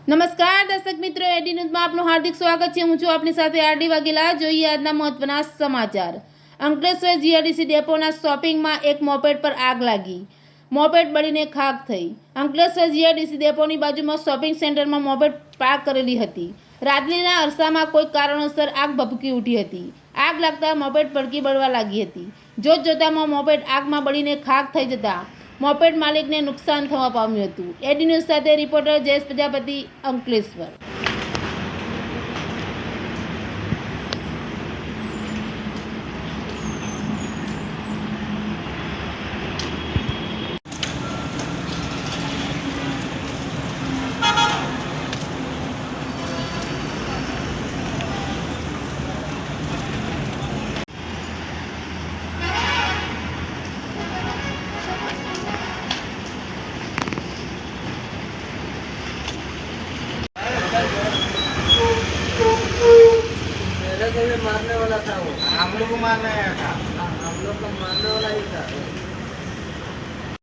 નમસ્કાર દર્શક મિત્રો, એડી ન્યૂઝમાં આપનું હાર્દિક સ્વાગત છે। હું છું આપની સાથે આરડી વાઘેલા। જોઈએ આજના મહત્વના સમાચાર। અંકલેશ્વર જીઆઈડીસી ડેપોના શોપિંગમાં એક મોપેડ પર આગ લાગી, મોપેડ બળીને ખાખ થઈ। અંકલેશ્વર જીઆઈડીસી ડેપોની બાજુમાં શોપિંગ સેન્ટરમાં મોપેડ પાર્ક કરેલી હતી। રાત્રિના અરસામાં કોઈ કારણોસર આગ ભભૂકી ઉઠી હતી। આગ લાગતા મોપેડ ભડકી બળવા લાગી હતી। જોતજોતામાં મોપેડ આગમાં બળીને ખાખ થઈ જતા મોપેડ માલિકને નુકસાન થવા પામ્યું હતું। એડી ન્યૂઝ સાથે રિપોર્ટર જયેશ પ્રજાપતિ, અંકલેશ્વર। पहले तो ये मारने वाला था, वो हम लोग को मारना आया था। हम लोग को मारने वाला ही था।